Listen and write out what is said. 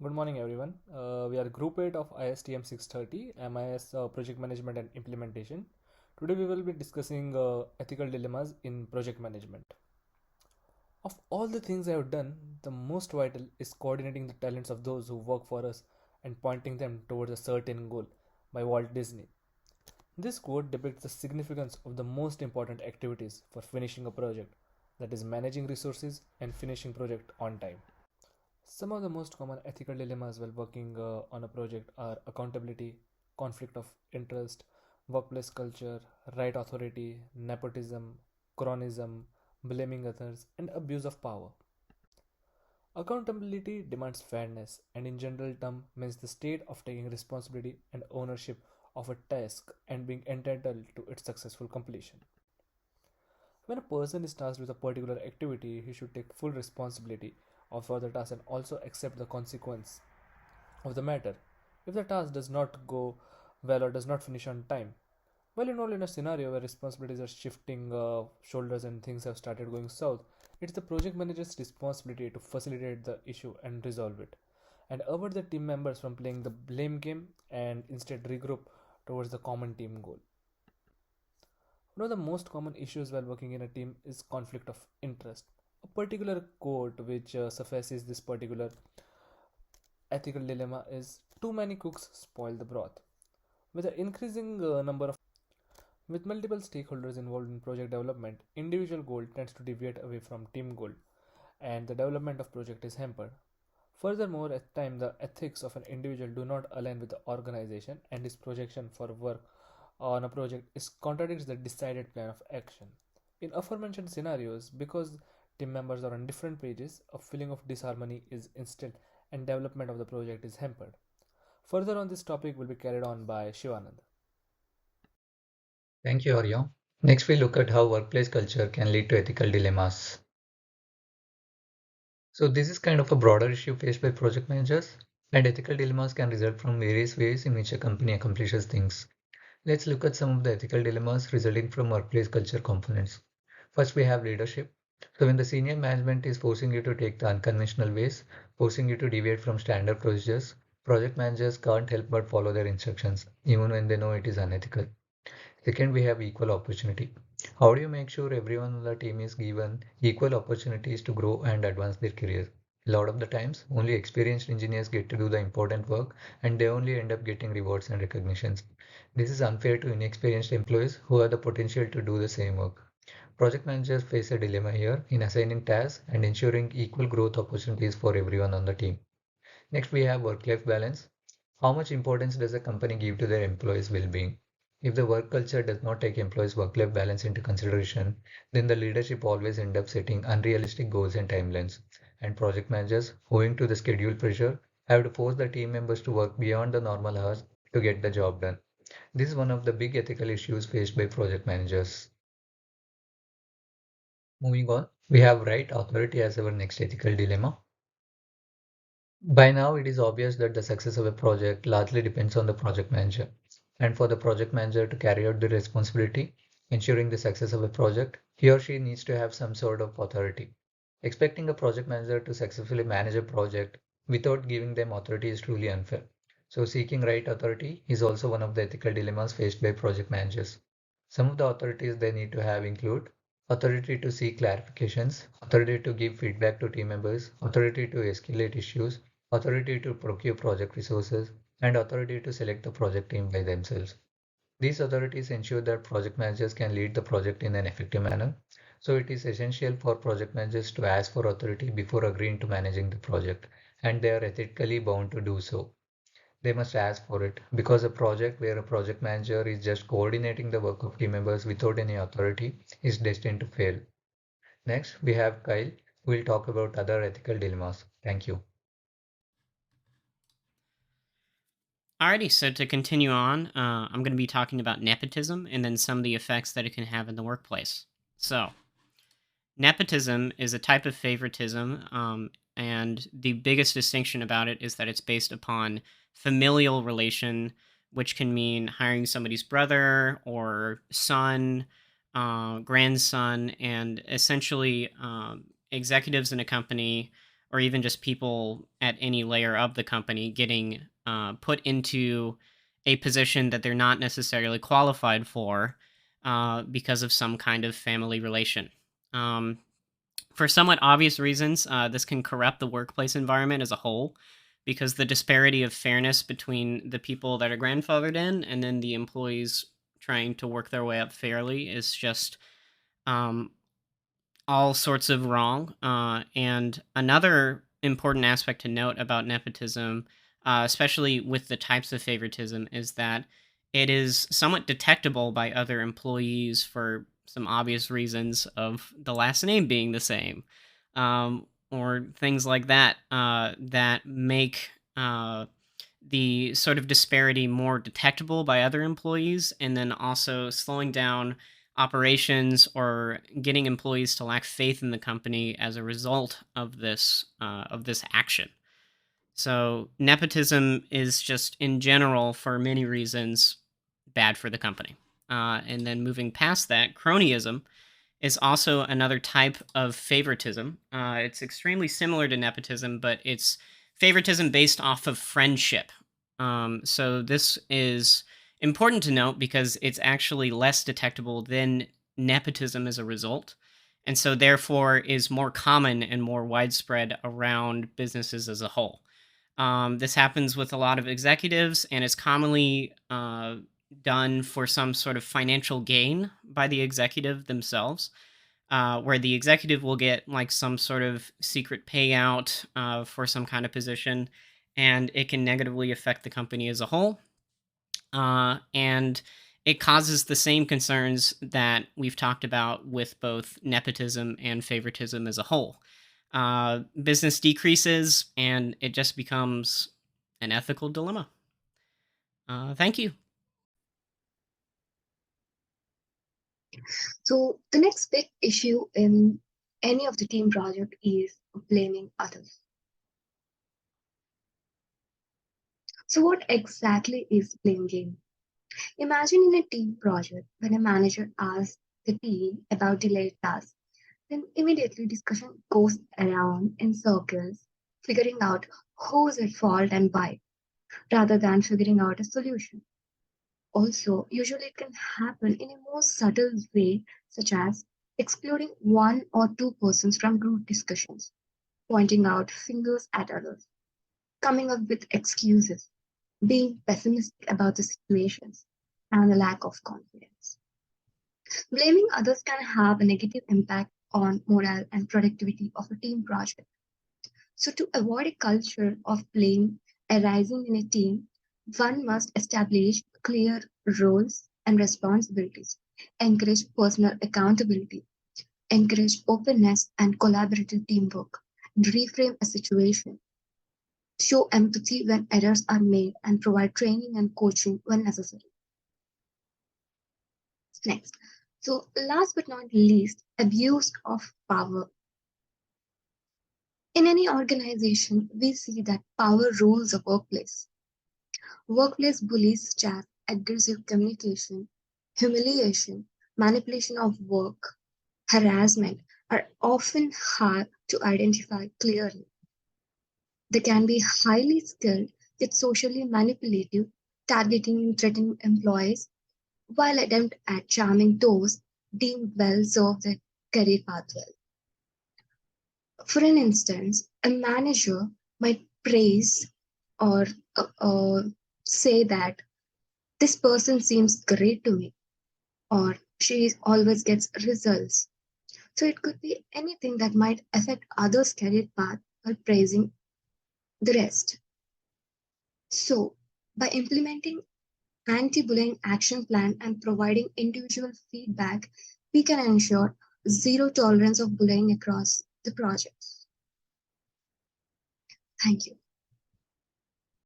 Good morning, everyone. We are Group 8 of ISTM 630, MIS Project Management and Implementation. Today, we will be discussing ethical dilemmas in project management. Of all the things I have done, the most vital is coordinating the talents of those who work for us and pointing them towards a certain goal by Walt Disney. This quote depicts the significance of the most important activities for finishing a project, that is, managing resources and finishing project on time. Some of the most common ethical dilemmas while working on a project are accountability, conflict of interest, workplace culture, right authority, nepotism, chronism, blaming others, and abuse of power. Accountability demands fairness and, in general term, means the state of taking responsibility and ownership of a task and being entitled to its successful completion. When a person is tasked with a particular activity, he should take full responsibility for the task and also accept the consequence of the matter if the task does not go well or does not finish on time. While involved in a scenario where responsibilities are shifting shoulders and things have started going south, it's the project manager's responsibility to facilitate the issue and resolve it, and avert the team members from playing the blame game and instead regroup towards the common team goal. One of the most common issues while working in a team is conflict of interest. A particular quote which suffices this particular ethical dilemma is too many cooks spoil the broth. With an increasing number of with multiple stakeholders involved in project development, individual goal tends to deviate away from team goal and the development of project is hampered. Furthermore, at times the ethics of an individual do not align with the organization and his projection for work on a project is contradicts the decided plan of action. In aforementioned scenarios, because team members are on different pages, a feeling of disharmony is instilled and development of the project is hampered. Further on this topic will be carried on by Shivananda. Thank you, Arya. Next, we look at how workplace culture can lead to ethical dilemmas. So, this is kind of a broader issue faced by project managers, and ethical dilemmas can result from various ways in which a company accomplishes things. Let's look at some of the ethical dilemmas resulting from workplace culture components. First, we have leadership. So, when the senior management is forcing you to take the unconventional ways, forcing you to deviate from standard procedures, project managers can't help but follow their instructions, even when they know it is unethical. Second, we have equal opportunity. How do you make sure everyone on the team is given equal opportunities to grow and advance their careers? A lot of the times, only experienced engineers get to do the important work and they only end up getting rewards and recognitions. This is unfair to inexperienced employees who have the potential to do the same work. Project managers face a dilemma here in assigning tasks and ensuring equal growth opportunities for everyone on the team. Next, we have work-life balance. How much importance does a company give to their employees' well-being? If the work culture does not take employees' work-life balance into consideration, then the leadership always end up setting unrealistic goals and timelines. And project managers, owing to the schedule pressure, have to force the team members to work beyond the normal hours to get the job done. This is one of the big ethical issues faced by project managers. Moving on, we have right authority as our next ethical dilemma. By now, it is obvious that the success of a project largely depends on the project manager. And for the project manager to carry out the responsibility, ensuring the success of a project, he or she needs to have some sort of authority. Expecting a project manager to successfully manage a project without giving them authority is truly unfair. So, seeking right authority is also one of the ethical dilemmas faced by project managers. Some of the authorities they need to have include authority to seek clarifications, authority to give feedback to team members, authority to escalate issues, authority to procure project resources, and authority to select the project team by themselves. These authorities ensure that project managers can lead the project in an effective manner. So it is essential for project managers to ask for authority before agreeing to managing the project, and they are ethically bound to do so. They must ask for it because a project where a project manager is just coordinating the work of team members without any authority is destined to fail. Next, we have Kyle, who will talk about other ethical dilemmas. Thank you. Alrighty, so to continue on, I'm going to be talking about nepotism and then some of the effects that it can have in the workplace. So, nepotism is a type of favoritism, and the biggest distinction about it is that it's based upon familial relation, which can mean hiring somebody's brother or son, grandson, and essentially executives in a company. or even just people at any layer of the company getting put into a position that they're not necessarily qualified for because of some kind of family relation. Um, for somewhat obvious reasons, this can corrupt the workplace environment as a whole because the disparity of fairness between the people that are grandfathered in and then the employees trying to work their way up fairly is just um, all sorts of wrong. And another important aspect to note about nepotism, especially with the types of favoritism, is that it is somewhat detectable by other employees for some obvious reasons of the last name being the same, or things like that that make the sort of disparity more detectable by other employees, and then also slowing down operations or getting employees to lack faith in the company as a result of this action. So nepotism is just in general, for many reasons, bad for the company. And then moving past that, cronyism is also another type of favoritism. It's extremely similar to nepotism, but it's favoritism based off of friendship. So this is important to note because it's actually less detectable than nepotism as a result. And so, therefore, is more common and more widespread around businesses as a whole. This happens with a lot of executives and is commonly done for some sort of financial gain by the executive themselves, where the executive will get like some sort of secret payout for some kind of position, and it can negatively affect the company as a whole. And it causes the same concerns that we've talked about with both nepotism and favoritism as a whole. Business decreases, and it just becomes an ethical dilemma. Thank you. So the next big issue in any of the team project is blaming others. So what exactly is blame game? Imagine in a team project when a manager asks the team about delayed tasks, then immediately discussion goes around in circles, figuring out who's at fault and why, rather than figuring out a solution. Also, usually it can happen in a more subtle way, such as excluding one or two persons from group discussions, pointing out fingers at others, coming up with excuses, being pessimistic about the situations, and a lack of confidence. Blaming others can have a negative impact on morale and productivity of a team project. So, to avoid a culture of blame arising in a team, one must establish clear roles and responsibilities, encourage personal accountability, encourage openness and collaborative teamwork, reframe a situation, show empathy when errors are made, and provide training and coaching when necessary. Next. So, last but not least, abuse of power. In any organization, we see that power rules a workplace. Workplace bullies such as aggressive communication, humiliation, manipulation of work, harassment are often hard to identify clearly. They can be highly skilled yet socially manipulative, targeting and threatening employees, while attempt at charming those deemed well serve their career path well. For an instance, a manager might praise or say that this person seems great to me, or she always gets results. So it could be anything that might affect others' career path while praising the rest. So, by implementing anti-bullying action plan and providing individual feedback, we can ensure zero tolerance of bullying across the projects. Thank you.